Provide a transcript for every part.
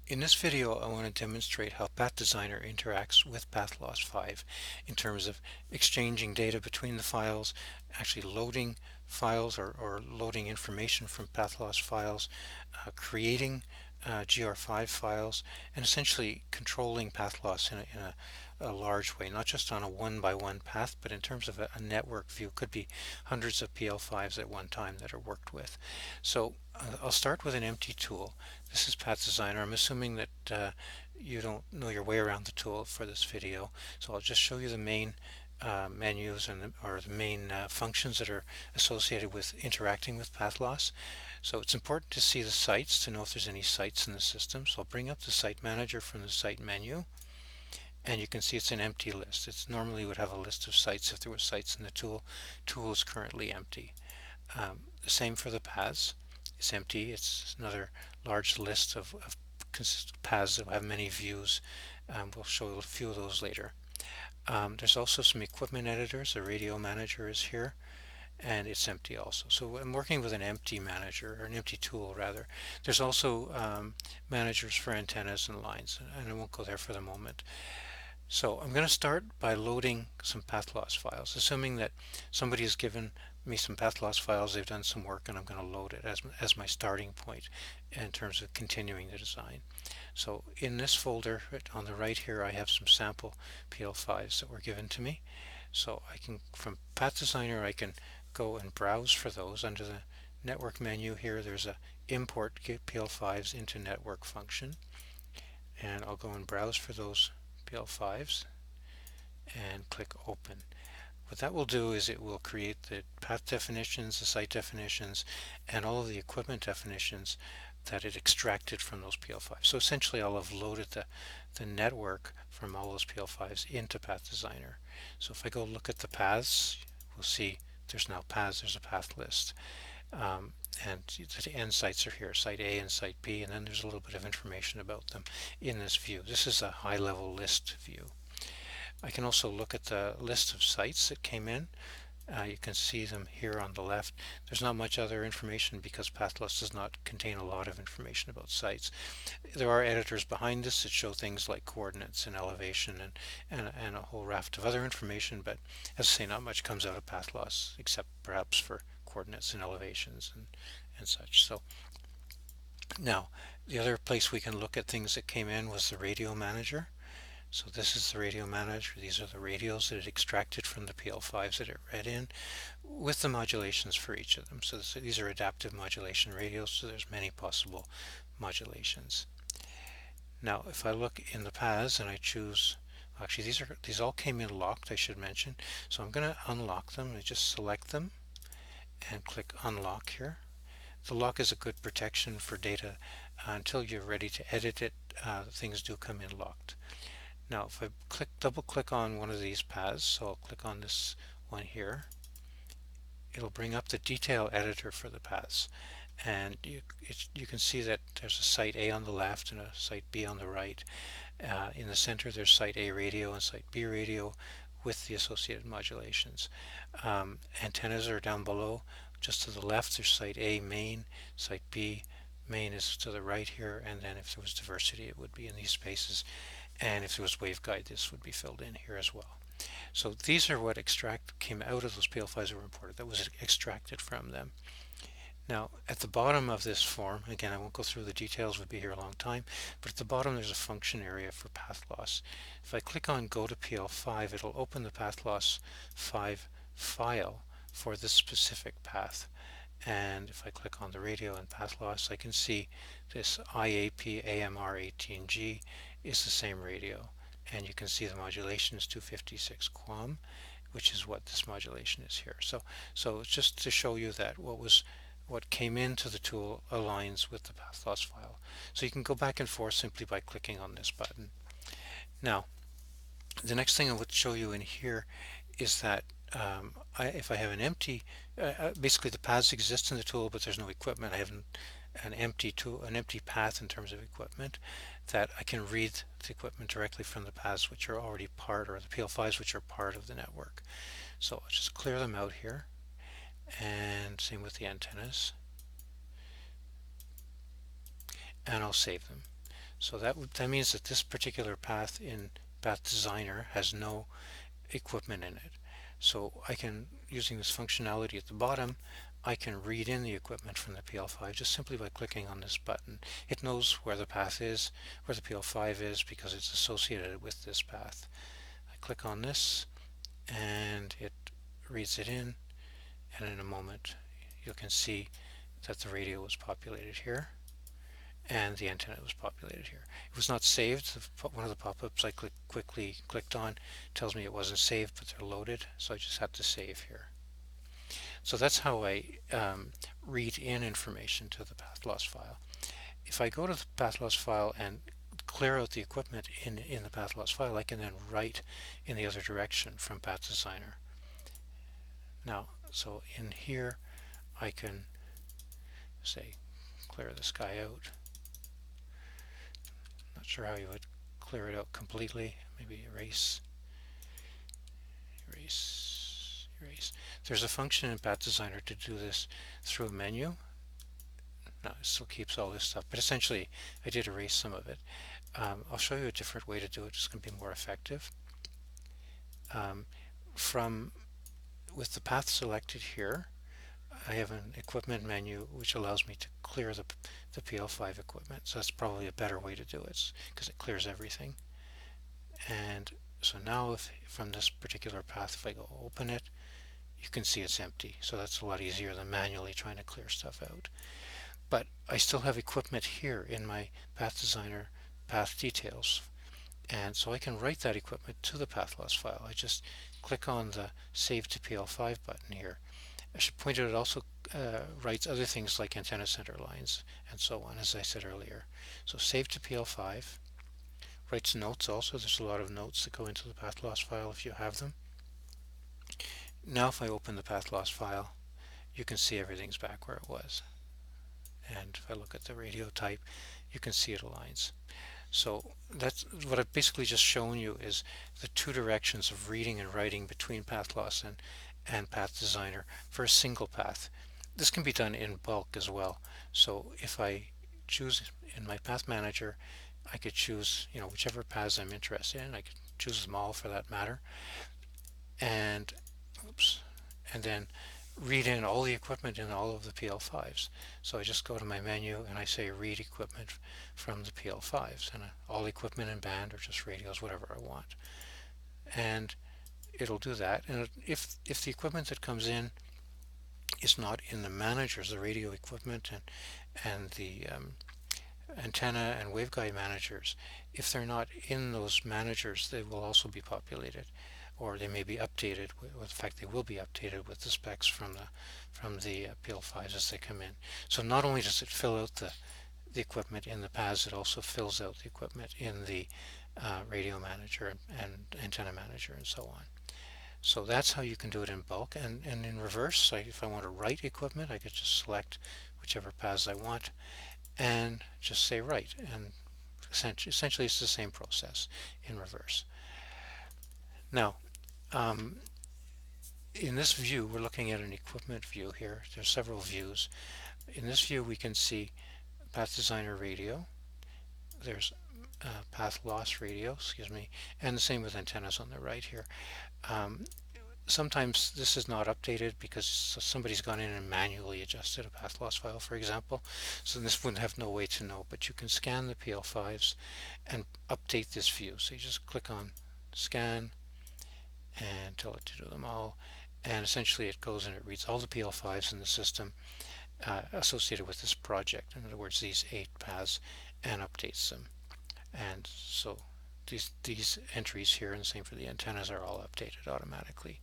In this video, I want to demonstrate how PathDesigner interacts with PathLoss 5 in terms of exchanging data between the files, actually loading files or loading information from PathLoss files, creating GR5 files, and essentially controlling PathLoss in a large way, not just on a one-by-one path, but in terms of a network view. Could be hundreds of PL5s at one time that are worked with. So I'll start with an empty tool. This is PathDesigner. I'm assuming that you don't know your way around the tool for this video, so I'll just show you the main menus or the main functions that are associated with interacting with PathLoss. So it's important to see the sites to know if there's any sites in the system. So I'll bring up the site manager from the site menu, and you can see it's an empty list. It's normally would have a list of sites if there were sites in the tool. Tool is currently empty. The same for the paths. It's empty. It's another large list of paths that have many views. We'll show a few of those later. There's also some equipment editors. The radio manager is here, and it's empty also. So I'm working with an empty manager, or an empty tool rather. There's also managers for antennas and lines, and I won't go there for the moment. So I'm going to start by loading some PathLoss files, assuming that somebody has given me some PathLoss files, they've done some work, and I'm going to load it as my starting point in terms of continuing the design. So in this folder on the right here, I have some sample PL5s that were given to me. So I can, from PathDesigner, I can go and browse for those. Under the network menu here, there's a import PL5s into network function, and I'll go and browse for those PL5s and click open. What that will do is it will create the path definitions, the site definitions, and all of the equipment definitions that it extracted from those PL5s. So essentially I'll have loaded the network from all those PL5s into PathDesigner. So if I go look at the paths, we'll see there's now paths, there's a path list. And the end sites are here, site A and site B, and then there's a little bit of information about them in this view. This is a high-level list view. I can also look at the list of sites that came in. You can see them here on the left. There's not much other information because PathLoss does not contain a lot of information about sites. There are editors behind this that show things like coordinates and elevation and a whole raft of other information, but as I say, not much comes out of PathLoss except perhaps for coordinates and elevations and such. So now the other place we can look at things that came in was the radio manager. So this is the radio manager. These are the radios that it extracted from the PL5s that it read in with the modulations for each of them. So these are adaptive modulation radios, so there's many possible modulations. Now if I look in the paths and I choose, actually these all came in locked, I should mention. So I'm going to unlock them. I just select them and click unlock here. The lock is a good protection for data until you're ready to edit it. Things do come in locked. Now if I double click on one of these paths, so I'll click on this one here, it'll bring up the detail editor for the paths, and you can see that there's a site A on the left and a site B on the right. In the center there's site A radio and site B radio with the associated modulations. Antennas are down below. Just to the left there's site A main, site B main is to the right here, and then if there was diversity it would be in these spaces, and if there was waveguide this would be filled in here as well. So these are what came out of those PL5s that were imported, that was extracted from them. Now at the bottom of this form, again I won't go through the details, we'd be here a long time, but at the bottom there's a function area for PathLoss. If I click on go to PL5, it'll open the PathLoss 5 file for this specific path. And if I click on the radio and PathLoss, I can see this IAP AMR18G is the same radio, and you can see the modulation is 256 QAM, which is what this modulation is here. So it's just to show you that what came into the tool aligns with the PathLoss file. So you can go back and forth simply by clicking on this button. Now the next thing I would show you in here is that if I have an empty, basically the paths exist in the tool, but there's no equipment. I have an empty path in terms of equipment, that I can read the equipment directly from the paths which are already part, or the PL5s which are part of the network. So I'll just clear them out here, and same with the antennas, and I'll save them. So that means that this particular path in PathDesigner has no equipment in it. So I can, using this functionality at the bottom, I can read in the equipment from the PL5 just simply by clicking on this button. It knows where the path is, where the PL5 is, because it's associated with this path. I click on this and it reads it in, and in a moment you can see that the radio was populated here and the antenna was populated here. It was not saved. One of the pop-ups I quickly clicked on tells me it wasn't saved, but they're loaded, so I just had to save here. So that's how I read in information to the PathLoss file. If I go to the PathLoss file and clear out the equipment in the PathLoss file, I can then write in the other direction from PathDesigner. Now, so in here, I can say clear this guy out. Not sure how you would clear it out completely. Maybe erase, erase, erase. There's a function in PathDesigner to do this through a menu. No, it still keeps all this stuff, but essentially I did erase some of it. I'll show you a different way to do it. It's going to be more effective. With the path selected here, I have an equipment menu which allows me to clear the PL5 equipment. So that's probably a better way to do it because it clears everything. And so now if from this particular path, if I go open it, you can see it's empty. So that's a lot easier than manually trying to clear stuff out. But I still have equipment here in my PathDesigner path details. And so I can write that equipment to the PathLoss file. I just click on the Save to PL5 button here. I should point out it also writes other things like antenna center lines and so on, as I said earlier. So Save to PL5, writes notes also. There's a lot of notes that go into the PathLoss file if you have them. Now if I open the PathLoss file, you can see everything's back where it was. And if I look at the radio type, you can see it aligns. So that's what I've basically just shown you, is the two directions of reading and writing between PathLoss and PathDesigner for a single path. This can be done in bulk as well. So if I choose in my Path Manager, I could choose, whichever paths I'm interested in. I could choose them all for that matter. And then read in all the equipment in all of the PL5s. So I just go to my menu and I say read equipment from the PL5s, and all equipment in band or just radios, whatever I want. And it'll do that. And if the equipment that comes in is not in the managers, the radio equipment and the antenna and waveguide managers, if they're not in those managers, they will also be populated, or they may be updated. In fact, they will be updated with the specs from the PL5s as they come in. So not only does it fill out the equipment in the paths, it also fills out the equipment in the radio manager and antenna manager and so on. So that's how you can do it in bulk. And in reverse, if I want to write equipment, I could just select whichever paths I want and just say write. And essentially it's the same process in reverse. Now, in this view, we're looking at an equipment view here. There's several views. In this view, we can see PathDesigner radio. There's PathLoss radio, and the same with antennas on the right here. Sometimes this is not updated because somebody's gone in and manually adjusted a PathLoss file, for example. So this wouldn't have no way to know, but you can scan the PL5s and update this view. So you just click on scan and tell it to do them all, and essentially it goes and it reads all the PL5s in the system associated with this project, in other words these 8 paths, and updates them. And so these entries here, and the same for the antennas, are all updated automatically.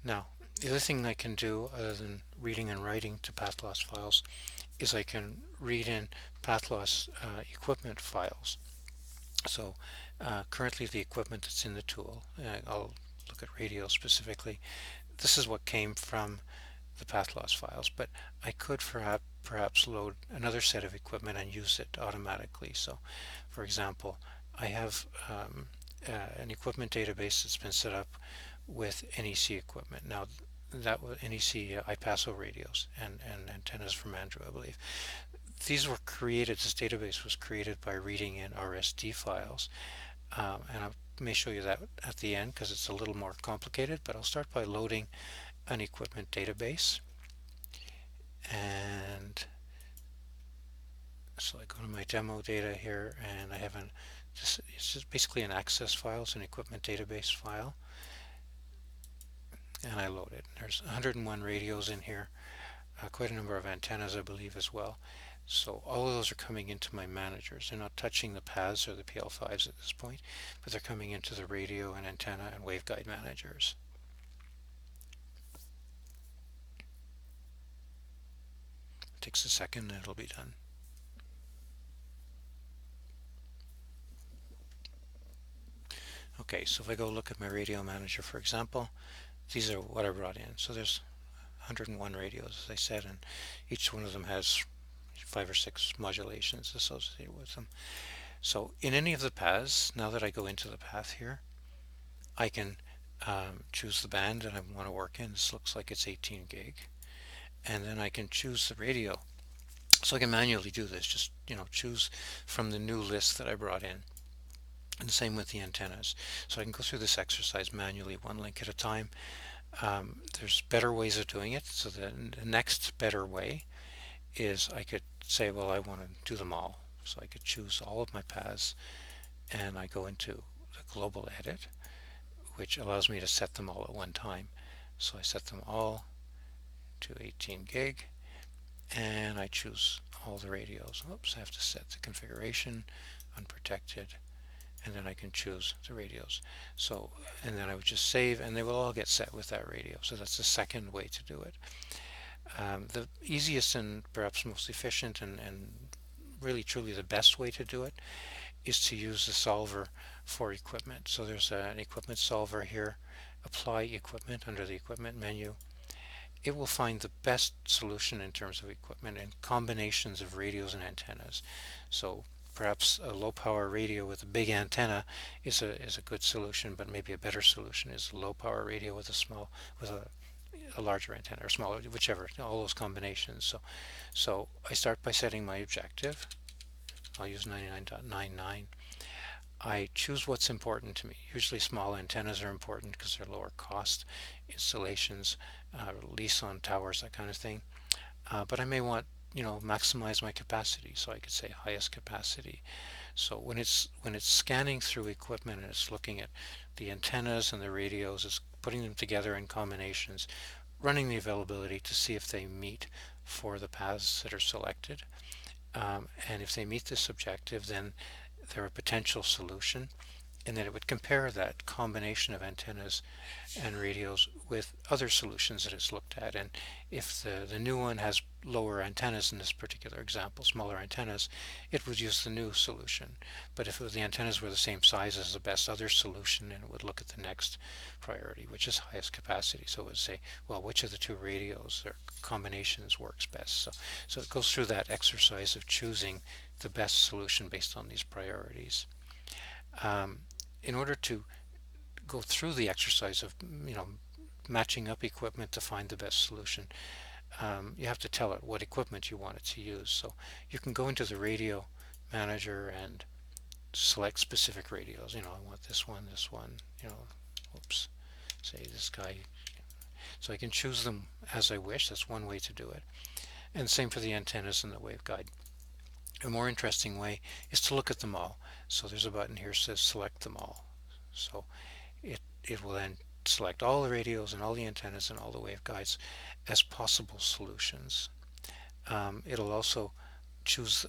Now the other thing I can do, other than reading and writing to PathLoss files, is I can read in PathLoss equipment files. So currently the equipment that's in the tool, I'll look at radio specifically, this is what came from the PathLoss files, but I could perhaps load another set of equipment and use it automatically. So for example, I have an equipment database that's been set up with NEC equipment. Now that was NEC iPasso radios and antennas from Andrew, I believe. these were created, this database was created by reading in RSD files, and I may show you that at the end because it's a little more complicated, but I'll start by loading an equipment database. And so I go to my demo data here, and I have it's just basically an access file. It's an equipment database file, and I load it. There's 101 radios in here, quite a number of antennas, I believe, as well. So all of those are coming into my managers. They're not touching the paths or the PL5s at this point, but they're coming into the radio and antenna and waveguide managers. It takes a second and it'll be done. Okay, so if I go look at my radio manager, for example, these are what I brought in. So there's 101 radios, as I said, and each one of them has 5 or 6 modulations associated with them. So in any of the paths, now that I go into the path here, I can choose the band that I want to work in. This looks like it's 18 gig. And then I can choose the radio. So I can manually do this, just choose from the new list that I brought in. And the same with the antennas. So I can go through this exercise manually, one link at a time. There's better ways of doing it. So the next better way is I could say, well, I want to do them all. So I could choose all of my paths, and I go into the global edit, which allows me to set them all at one time. So I set them all to 18 gig, and I choose all the radios. Oops, I have to set the configuration, unprotected, and then I can choose the radios. So, and then I would just save, and they will all get set with that radio. So that's the second way to do it. The easiest and perhaps most efficient and really truly the best way to do it is to use the solver for equipment. So there's an equipment solver here. Apply equipment under the equipment menu. It will find the best solution in terms of equipment and combinations of radios and antennas. So perhaps a low power radio with a big antenna is a good solution, but maybe a better solution is a low power radio with a larger antenna or smaller, whichever, all those combinations. So I start by setting my objective. I'll use 99.99. I choose what's important to me. Usually small antennas are important because they're lower cost installations, lease on towers, that kind of thing. But I may want, maximize my capacity, so I could say highest capacity. So when it's scanning through equipment and it's looking at the antennas and the radios, it's putting them together in combinations, running the availability to see if they meet for the paths that are selected. And if they meet this objective, then they're a potential solution, and then it would compare that combination of antennas and radios with other solutions that it's looked at. And if the new one has lower antennas in this particular example, smaller antennas, it would use the new solution. But if the antennas were the same size as the best other solution, then it would look at the next priority, which is highest capacity. So it would say, well, which of the two radios or combinations works best? So it goes through that exercise of choosing the best solution based on these priorities. In order to go through the exercise of matching up equipment to find the best solution, you have to tell it what equipment you want it to use. So you can go into the radio manager and select specific radios. I want this one, oops, say this guy. So I can choose them as I wish. That's one way to do it. And same for the antennas and the waveguide. A more interesting way is to look at them all. So there's a button here that says select them all. So it will then select all the radios and all the antennas and all the waveguides as possible solutions. It'll also choose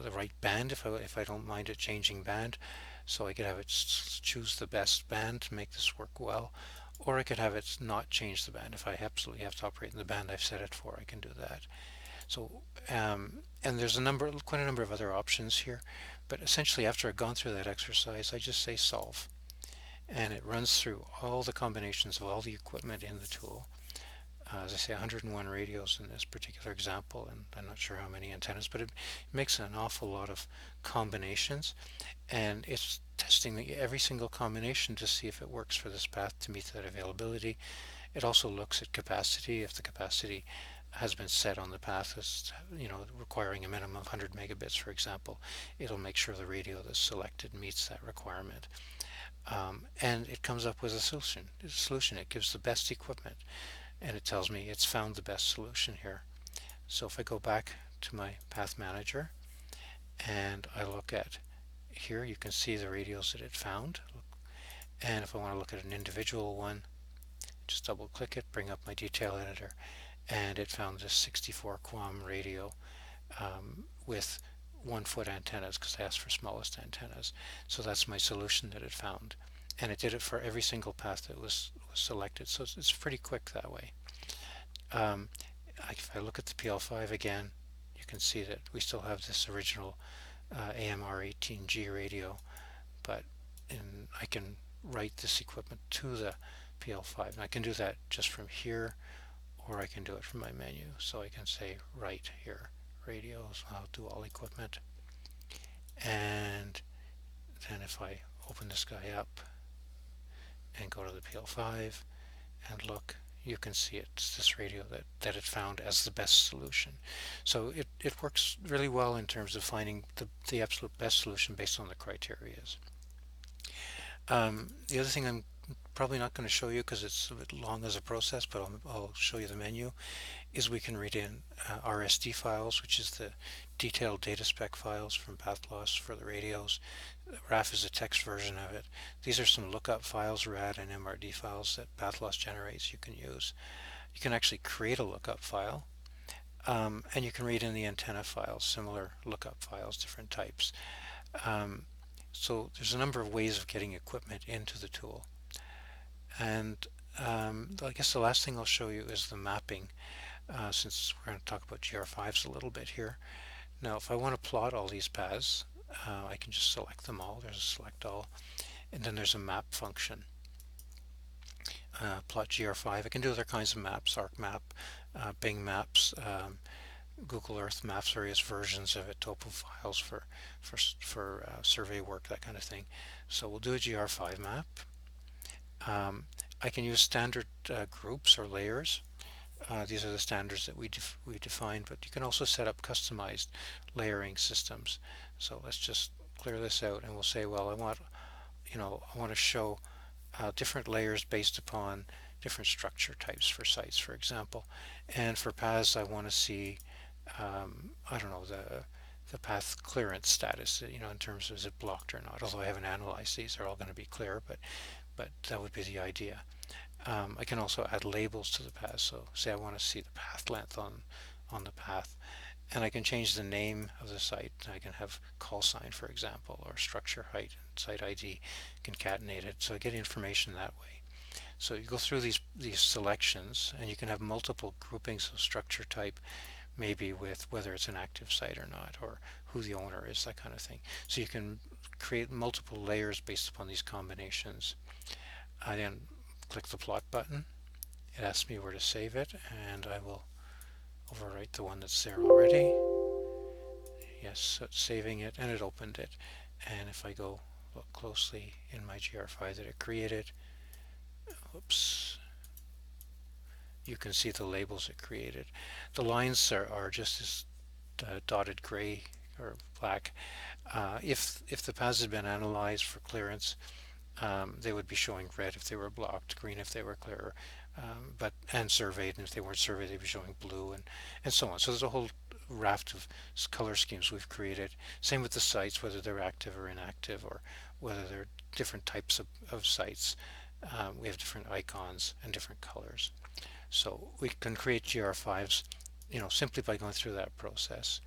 the right band if I don't mind it changing band. So I could have it choose the best band to make this work well, or I could have it not change the band. If I absolutely have to operate in the band I've set it for, I can do that. So, and there's quite a number of other options here, but essentially after I've gone through that exercise, I just say solve, and it runs through all the combinations of all the equipment in the tool. As I say, 101 radios in this particular example, and I'm not sure how many antennas, but it makes an awful lot of combinations, and it's testing every single combination to see if it works for this path to meet that availability. It also looks at capacity. If the capacity has been set on the path as, requiring a minimum of 100 megabits, for example, it'll make sure the radio that's selected meets that requirement. And it comes up with a solution. It gives the best equipment, and it tells me it's found the best solution here. So if I go back to my path manager and I look at here, you can see the radios that it found. And if I want to look at an individual one, just double click it, bring up my detail editor, and it found this 64 QAM radio with 1-foot antennas, because I asked for smallest antennas. So that's my solution that it found, and it did it for every single path that was selected. So it's pretty quick that way. If I look at the PL5 again, you can see that we still have this original AMR18G radio, but I can write this equipment to the PL5, and I can do that just from here, or I can do it from my menu. So I can say write here, radios, I'll do all equipment, and then if I open this guy up and go to the PL5 and look, you can see it's this radio that it found as the best solution. So it works really well in terms of finding the absolute best solution based on the criteria. The other thing I'm probably not going to show you because it's a bit long as a process, but I'll show you the menu, is we can read in RSD files, which is the detailed data spec files from PathLoss for the radios. RAF is a text version of it. These are some lookup files, RAD and MRD files that PathLoss generates you can use. You can actually create a lookup file, and you can read in the antenna files, similar lookup files, different types. So there's a number of ways of getting equipment into the tool. And I guess the last thing I'll show you is the mapping, since we're going to talk about GR5s a little bit here. Now if I want to plot all these paths, I can just select them all. There's a select all, and then there's a map function. Plot GR5. I can do other kinds of maps, ArcMap, Bing Maps, Google Earth Maps, various versions of it, topo files for survey work, that kind of thing. So we'll do a GR5 map. I can use standard groups or layers. These are the standards that we define, but you can also set up customized layering systems. So let's just clear this out, and we'll say, well, I want to show different layers based upon different structure types for sites, for example. And for paths, I want to see, I don't know, the path clearance status, in terms of is it blocked or not. Although I haven't analyzed these, they're all going to be clear, but that would be the idea. I can also add labels to the path. So say I want to see the path length on the path, and I can change the name of the site. I can have call sign, for example, or structure height and site ID concatenated, so I get information that way. So you go through these selections, and you can have multiple groupings of structure type, maybe with whether it's an active site or not, or who the owner is, that kind of thing. So you can create multiple layers based upon these combinations. I then click the plot button. It asks me where to save it, and I will overwrite the one that's there already. Yes, so it's saving it, and it opened it. And if I go look closely in my GR5 that it created, whoops, you can see the labels it created. The lines are just this dotted gray or black. If the paths had been analyzed for clearance, they would be showing red if they were blocked, green if they were clear, and surveyed, and if they weren't surveyed, they'd be showing blue, and so on. So there's a whole raft of color schemes we've created. Same with the sites, whether they're active or inactive, or whether they're different types of sites. We have different icons and different colors. So we can create GR5s, simply by going through that process.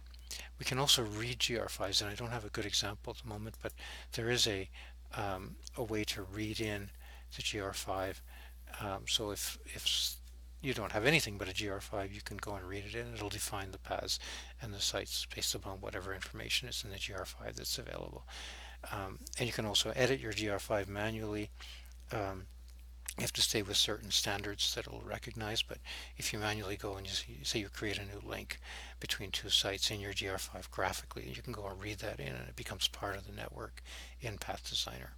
We can also read GR5s, and I don't have a good example at the moment, but there is a way to read in the GR5. So if you don't have anything but a GR5, you can go and read it in. It'll define the paths and the sites based upon whatever information is in the GR5 that's available. And you can also edit your GR5 manually. You have to stay with certain standards that it'll recognize, but if you manually go and say you create a new link between two sites in your GR5 graphically, you can go and read that in, and it becomes part of the network in PathDesigner.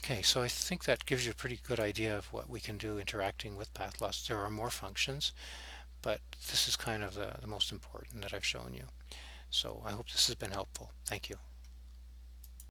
Okay, so I think that gives you a pretty good idea of what we can do interacting with PathLoss. There are more functions, but this is kind of the most important that I've shown you. So I hope this has been helpful. Thank you.